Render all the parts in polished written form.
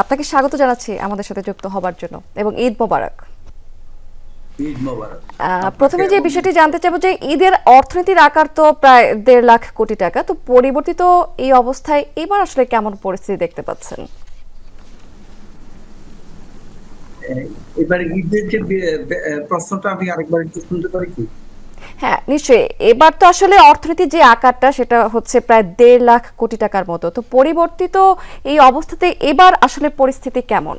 আপনাকে স্বাগত জানাচ্ছি আমাদের সাথে যুক্ত হবার জন্য এবং ঈদ মোবারক। ঈদ মোবারক। প্রথমে যে বিষয়টি জানতে চাইবো যে ঈদের অর্থনীতির আকার তো প্রায় 1.5 লাখ কোটি টাকা, তো পরিবর্তিত এই অবস্থায় এবার আসলে কেমন পরিস্থিতি দেখতে পাচ্ছেন? এবার ঈদের যে প্রশ্নটা আমি আরেকবার একটু শুনতে পারি কি? হ্যাঁ নিশ্চয়ই, এবার তো আসলে অর্থনীতির যে আকারটা সেটা হচ্ছে প্রায় 1.5 লাখ কোটি টাকার মতো, তো পরিবর্তিত এই অবস্থাতে এবার আসলে পরিস্থিতি কেমন?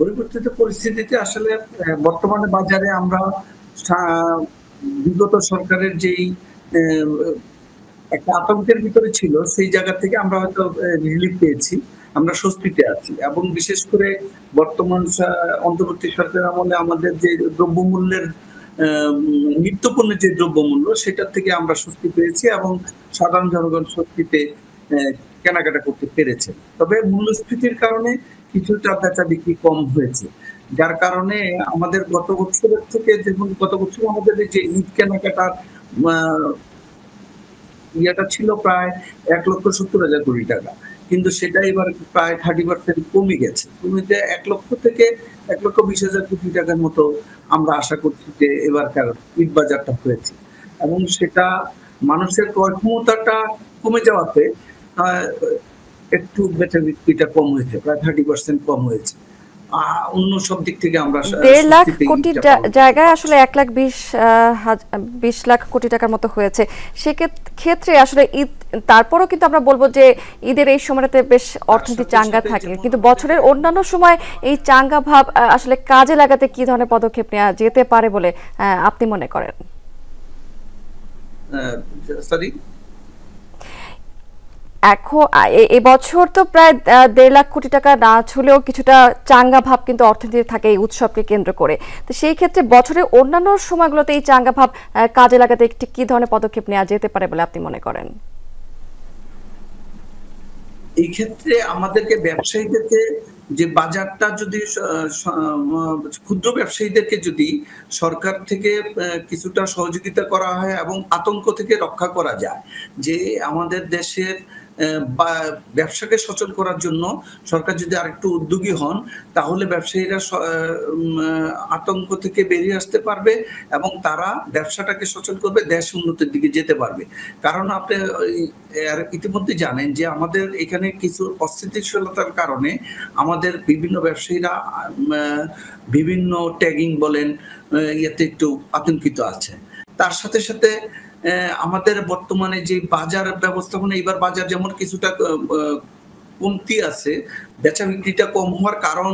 পরিবর্তিত পরিস্থিতিতে আসলে বর্তমানে বাজারে আমরা বিগত সরকারের যেই একটা আতঙ্কের ভিতরে ছিল সেই জায়গা থেকে আমরা হয়তো রিলিফ পেয়েছি, আমরা স্বস্তিতে আছি। এবং বিশেষ করে বর্তমান অন্তর্বর্তী সরকার আমলে আমাদের যে দ্রব্যমূল্যের নিত্যপণ্যের যে দ্রব্যমূল্য সেটার থেকে আমরা স্বস্তি পেয়েছি এবং সাধারণ জনগণ স্বস্তিতে কেনাকাটা করতে পেরেছে। তবে মূল্যস্ফীতির কারণে কিছুটা বেচা বিক্রি কম হয়েছে, যার কারণে আমাদের গত বছরের থেকে, যেমন গত বছর আমাদের যে ঈদ কেনাকাটার ইয়েটা ছিল প্রায় 1,70,000 কোটি টাকা, কিন্তু সেটা এবার প্রায় 30% কমে গেছে। কমিতে 1 লক্ষ থেকে 1,20,000 কোটি টাকার মতো আমরা আশা করছি যে এবারকার ঈদ বাজারটা হয়েছে। এবং সেটা মানুষের ক্রয় ক্ষমতাটা কমে যাওয়াতে একটু বেচা বিক্রিটা কম হয়েছে, প্রায় 30% কম হয়েছে। অন্য সব দিক থেকে আমরা 1.5 লাখ কোটির জায়গায় আসলে 1,20 লাখ কোটি টাকার মতো হয়েছে। সেক্ষেত্রে আসলে ঈদ, তারপরও কিন্তু আমরা বলবো যে ঈদের এই সময়টাতে বেশ অর্থনীতি চাঙ্গা থাকে, কিন্তু বছরের অন্যান্য সময় এই চাঙ্গা ভাব আসলে কাজে লাগাতে কি ধরনের পদক্ষেপ নেওয়া যেতে পারে বলে আপনি মনে করেন? এখন এবছর তো প্রায় 1.5 লাখ কোটি টাকা না ছুলেও কিছুটা চাঙ্গা ভাব কিন্তু অর্থনীতি থাকে এই উৎসবকে কেন্দ্র করে। তো সেই ক্ষেত্রে বছরের অন্যান্য সময়গুলোতে এই চাঙ্গা ভাব কাজে লাগাতে একটি কি ধরনের পদক্ষেপ নেওয়া যেতে পারে বলে আপনি মনে করেন? এই ক্ষেত্রে আমাদেরকে ব্যবসায়ীদেরকে যে বাজারটা যদি ক্ষুদ্র ব্যবসায়ীদেরকে যদি সরকার থেকে কিছুটা সহযোগিতা করা হয় এবং আতঙ্ক থেকে রক্ষা করা যায়, যে আমাদের দেশের ব্যবসাকে সচল করার জন্য সরকার যদি আরেকটু উদ্যোগী হন, তাহলে ব্যবসায়ীরা আতঙ্ক থেকে বেরিয়ে আসতে পারবে এবং তারা ব্যবসাটাকে সচল করবে, দেশ উন্নতির দিকে যেতে পারবে। কারণ আপনি ইতিমধ্যে জানেন যে আমাদের এখানে কিছু অস্থিতিশীলতার কারণে আমাদের বিভিন্ন ব্যবসায়ীরা বিভিন্ন ট্যাগিং বলেন ইয়েতে একটু আতঙ্কিত আছে। তার সাথে সাথে আমাদের বর্তমানে যে বাজার ব্যবস্থাপনা, এবার বাজার যেমন কিছুটা কমতি আছে, বেচা বিক্রিটা কম হওয়ার কারণ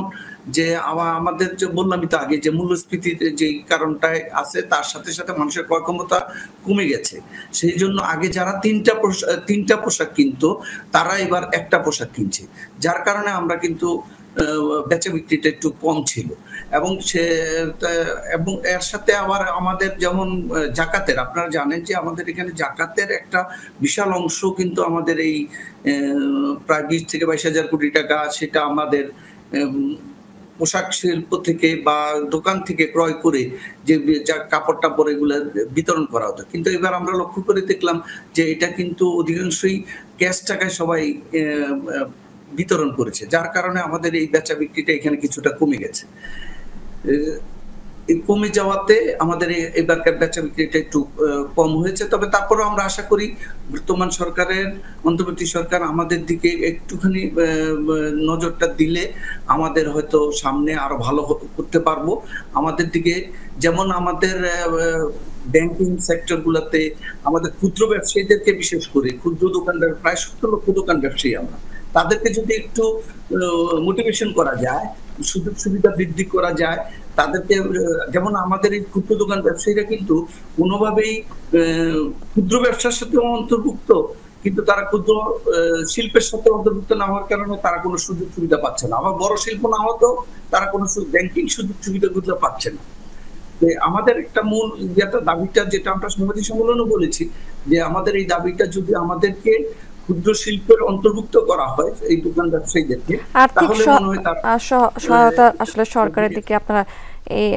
যে আমাদের যে বললামই তো আগে যে মূল্যস্ফীতির যে কারণটাই আছে, তার সাথে সাথে মানুষের ক্রয় ক্ষমতা কমে গেছে। সেই জন্য আগে যারা তিনটা পোশাক কিনতো তারা এবার একটা পোশাক কিনছে, যার কারণে আমরা কিন্তু বেচা বিক্রিটা একটু কম ছিল। এবং এর সাথে আবার আমাদের যেমন জাকাতের, আপনারা জানেন যে আমাদের এখানে জাকাতের একটা বিশাল অংশ কিন্তু আমাদের এই প্রায় 20 থেকে 22,000 কোটি টাকা, সেটা আমাদের পোশাক শিল্প থেকে বা দোকান থেকে ক্রয় করে যে কাপড় টাপড় এগুলো বিতরণ করা হতো। কিন্তু এবার আমরা লক্ষ্য করে দেখলাম যে এটা কিন্তু অধিকাংশই ক্যাশ টাকায় সবাই বিতরণ করেছে, যার কারণে আমাদের এই বেচা বিক্রিটা এখানে কিছুটা কমে গেছে। কমে যাওয়াতে আমাদের এবারকার বেচা বিক্রিটা একটু কম হয়েছে। তবে তারপরেও আমরা আশা করি বর্তমান সরকারের, অন্তর্বর্তী সরকার আমাদের দিকে একটুখানি নজরটা দিলে আমাদের হয়তো সামনে আরো ভালো করতে পারবো। আমাদের দিকে যেমন আমাদের ব্যাংকিং সেক্টর গুলাতে আমাদের ক্ষুদ্র ব্যবসায়ীদেরকে, বিশেষ করে ক্ষুদ্র দোকানদার, প্রায় 70 লক্ষ দোকান ব্যবসায়ী আমরা, তাদেরকে যদি একটু মোটিভেশন করা যায়, সুযোগ সুবিধা বৃদ্ধি করা যায় তাদেরকে, যেমন আমাদের এই ক্ষুদ্র দোকান ব্যবসায়ীরা কিন্তু কোনোভাবেই ক্ষুদ্র ব্যবসার সাথে অন্তর্ভুক্ত, কিন্তু তারা ক্ষুদ্র শিল্পের সাথে অন্তর্ভুক্ত না হওয়ার কারণে তারা কোনো সুযোগ সুবিধা পাচ্ছে না। আবার বড় শিল্প না হতো তারা কোনো ব্যাংকিং সুযোগ সুবিধাগুলো পাচ্ছে না। আমাদের একটা মূল দাবিটা, যেটা আমরা সাংবাদিক সম্মেলনও বলেছি, যে আমাদের এই দাবিটা যদি আমাদেরকে ক্ষুদ্র শিল্পের অন্তর্ভুক্ত করা হয় এই দোকান ব্যবসায়ীদেরকে, তাহলে মনে হয় সহায়তা আসলে সরকারের দিকে আপনারা এই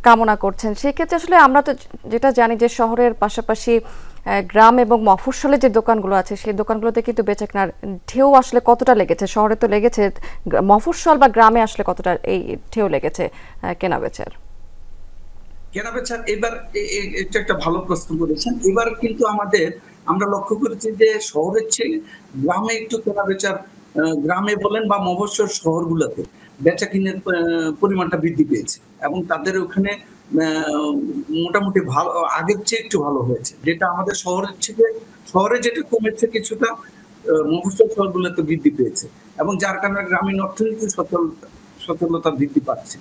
কামনা করছেন। সেক্ষেত্রে আসলে আমরা তো যেটা জানি যে শহরের পাশাপাশি গ্রাম এবং মফস্বলে যে দোকানগুলো আছে সেই দোকানগুলোতে কিন্তু বেচাকেনার ঢেউ আসলে কতটা লেগেছে? শহরে তো লেগেছে, মফস্বল বা গ্রামে আসলে কতটা এই ঢেউ লেগেছে কেনা বেচার? কেনাবেচা এবার এটা একটা ভালো প্রশ্ন করেছেন। এবার কিন্তু আমরা লক্ষ্য করেছি যে শহরের চেয়ে গ্রামে একটু কেনাবেচার, গ্রামে বলেন বা মফস্বল শহরগুলোতে বেচাকেনার পরিমাণটা বৃদ্ধি পেয়েছে এবং তাদের ওখানে মোটামুটি ভালো, আগের চেয়ে একটু ভালো হয়েছে। যেটা আমাদের শহরে যেটা কমেছে কিছুটা, মফস্বল শহরগুলোতে বৃদ্ধি পেয়েছে এবং যার কারণে গ্রামীণ অর্থনীতির সচলতা বৃদ্ধি পাচ্ছে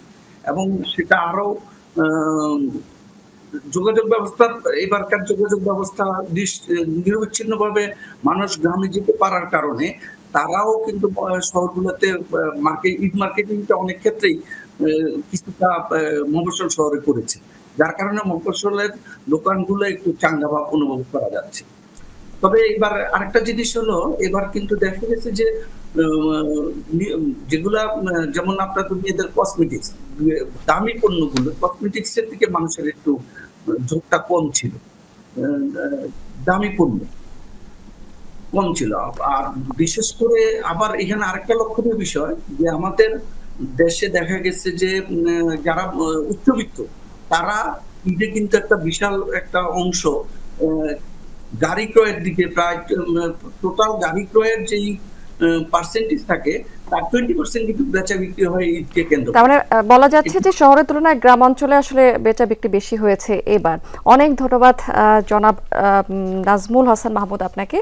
এবং সেটা আরো যোগাযোগ ব্যবস্থা, এবারকার যোগাযোগ ব্যবস্থা নিরবিচ্ছিন্নভাবে মানুষ গ্রামে যেতে পারার কারণে তারাও কিন্তু শহরগুলোতে ঈদ মার্কেটিংটা অনেক ক্ষেত্রেই কিছুটা মফস্বল শহরে করেছে, যার কারণে মফস্বলের দোকানগুলো একটু চাঙ্গাভাব অনুভব করা যাচ্ছে। তবে এবার আরেকটা জিনিস হলো, এবার কিন্তু দেখা গেছে যে যেগুলা যেমন আপনাদের মেয়েদের কসমেটিক্স, দামি পণ্যগুলো কসমেটিক্স এর দিকে মানুষের একটু ঝোঁকটা কম ছিল, দামি পণ্য কম ছিল। আর বিশেষ করে আবার এখানে আরেকটা লক্ষণীয় বিষয় যে আমাদের দেশে দেখা গেছে যে যারা উচ্চবিত্ত তারা ঈদে কিন্তু একটা বিশাল একটা অংশ গাড়ি ক্রয়ের দিকে, প্রায় টোটাল গাড়ি ক্রয়ের যেই পার্সেন্টেজ থাকে তার 20% কিন্তু বেচা বিক্রি হয় ঈদকে কেন্দ্র করে। তার মানে বলা যাচ্ছে যে শহরের তুলনায় গ্রাম অঞ্চলে আসলে বেচা বিক্রি বেশি হয়েছে এবার। অনেক ধন্যবাদ জনাব নাজমুল হাসান মাহমুদ আপনাকে।